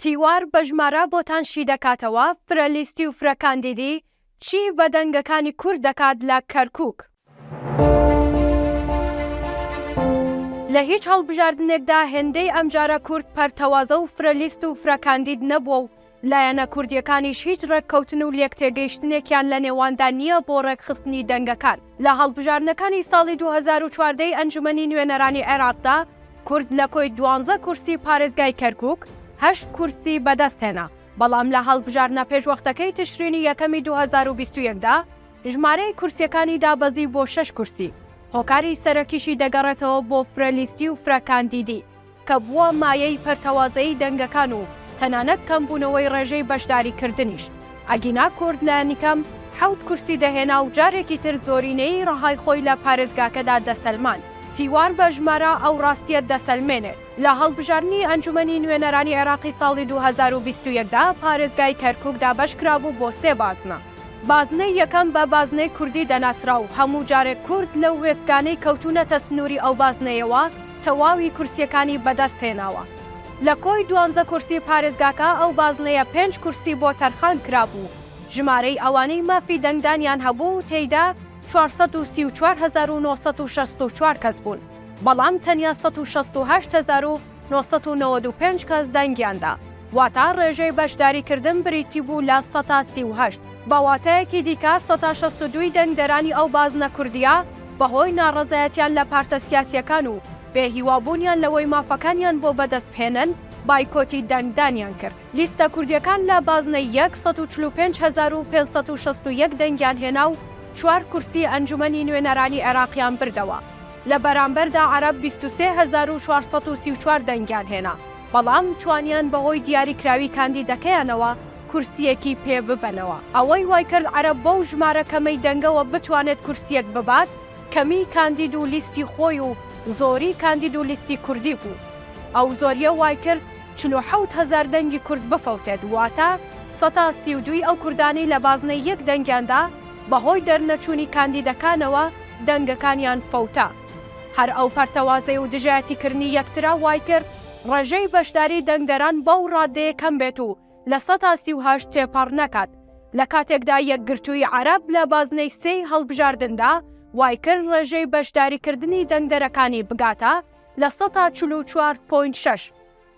تیوار بە ژمارە بۆتانشی دەکاتەوە فرەلیستی و فرەکاندیدی چی بە دەنگەکانی کورد دەکات لە کەرکووک. لە هیچ هەڵبژاردنێکدا هێندەی ئەمجارە کورد پەرتەوازە و فرەلیست و فرەکاندید نەبووە و لایەنە کوردیەکانیش هیچ ڕێککەوتن و لێکتێگەیشتنێکیان لە نێواندا نییە بۆ ڕێکخستنی دەنگەکان. لە هەڵبژاردنەکانی ساڵی 2014 ئەنجومەنی نوێنەرانی عێراقدا کورد لە کۆی 12 کورسی پارێزگای کەرکووک 8 کورسی بەدەستهێنا، بەڵام لە هەڵبژاردنە پێشوەختەکەی تشرینی یەکەمی 2021دا ژمارەی کورسیەکانی دابەزی بۆ 6 کورسی. هۆکاری سەرەکیشی دەگەڕێتەوە بۆ فرەلیستی و فرەکاندیدی کە بووە مایەی پەرتەوازەی دەنگەکان و تەنانەت کەمبوونەوەی ڕێژەی بەشداریکردنیش. ئەگینا کورد لایەنیکەم 7 کورسی دەهێنا و جارێکی تر زۆرینەی ڕەهای خۆی لە پارێزگاکەدا دەسەلمان. تیوار بە ژمارە ئەو ڕاستیەت دەسەلمێنێت. لە هەڵبژاردنی ئەنجومەنی نوێنەرانی عێراقی ساڵی 2021دا پارێزگای کەرکووکدا بەشکرابوو بۆ 3 بازنە. بازنەی یەکەم بە بازنەی کوردی دەناسرا و هەموو جارێک کورد لەو وێستگانەی کەوتونەتە سنووری ئەو بازنەیەوە تەواوی کورسیەکانی بەدەستهێناوە. لە کۆی 12 کورسی پارێزگاکە ئەو بازنەیە 5 کورسی بۆ تەرخان کرابوو. ژمارەی ئەوانەی مافی دەنگدانیان هەبوو و تێیدا 434,964 کەس بوون، بەڵام تەنیا 168,995 کەس دەنگیاندا، واتە ڕێژەی بەشداریکردن بریتی بوو لە 138. بەواتەیەکی دیکە 162 دەنگدەرانی ئەو بازنە کوردیە بەهۆی ناڕەزایەتیان لە پارتە سیاسیەکان و بێهیوابوونیان لەوەی مافەکانیان بۆ بەدەستپێنن بایکۆتی دەنگدانیان کرد. لیستە کوردیەکان لە بازنەی 145,561 دەنگیان هێنا و 4 کورسی ئەنجومەنی نوێنەرانی عێراقیان بردەوە. لە بەرامبەردا عەرەب 23,434 دەنگیان هێنا، بەڵام توانیان بەهۆی دیاریکراوی کاندیدەکەیانەوە کورسیەکی پێ ببەنەوە. ئەوەی وای کرد عەرەب بەو ژمارە کەمەی دەنگەوە بتوانێت کورسیەک ببات، کەمی کاندید و لیستی خۆی و زۆری کاندید و لیستی کوردی بوو. ئەو زۆریە وای کرد 47,000 دەنگی کورد بفەوتێت، واتە 132 ئەو کوردانی لە بازنەی یەک دەنگیاندا بەهۆی دەرنەچوونی کاندیدەکانەوە دەنگەکانیان فەوتا. هەر ئەو پەرتەوازەی و دژایەتیکردنی یەکترا وای کرد ڕێژەی بەشداری دەنگدەران بەو ڕادەیە کەم بێت و لە 138 تێپەڕ نەکات. لە کاتێکدا یەکگرتووی عەرەب لە بازنەی 3 هەڵبژاردندا وای کرد ڕێژەی بەشداریکردنی دەنگدەرەکانی بگاتە لە 144.6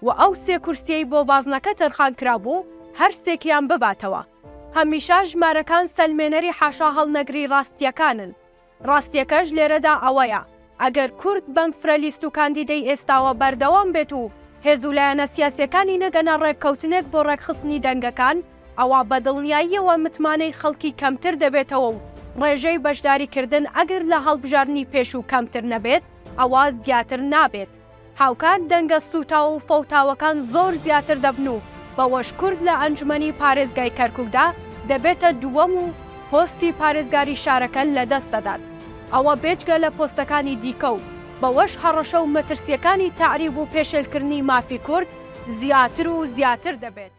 و ئەو 3 کورسیەی بۆ بازنەکە تەرخان کرابوو هەر سێکیان بباتەوە. هەمیشە ژمارەکان سەلمێنەری حاشا هەڵنەگری ڕاستیەکانن. ڕاستیەکەش لێرەدا ئەوەیە ئەگەر کورد بەم فرەلیست و کاندیدەی ئێستاوە بەردەوام بێت و هێز و لایەنە سیاسیەکانی نەگەنە ڕێککەوتنێک بۆ ڕێکخستنی دەنگەکان، ئەوە بەدڵنیاییەوە متمانەی خەڵکی کەمتر دەبێتەوە و ڕێژەی بەشداریکردن ئەگەر لە هەڵبژاردننی پێش و کەمتر نەبێت ئەوە زیاتر نابێت. هاوکات دەنگە سوتاو و فەوتاوەکان زۆر زیاتر دەبن و بەوەش کورد لە ئەنجومەنی پارێزگای کەرکووکدا دەبێتە دووەم و پۆستی پارێزگاری شارەکە لەدەست دەدات. ئەوە بێجگە لە پۆستەکانی دیکە و بەوەش هەڕەشە و مەترسیەکانی تەعریب و پێشێلکردنی مافی کورد زیاتر و زیاتر دەبێت.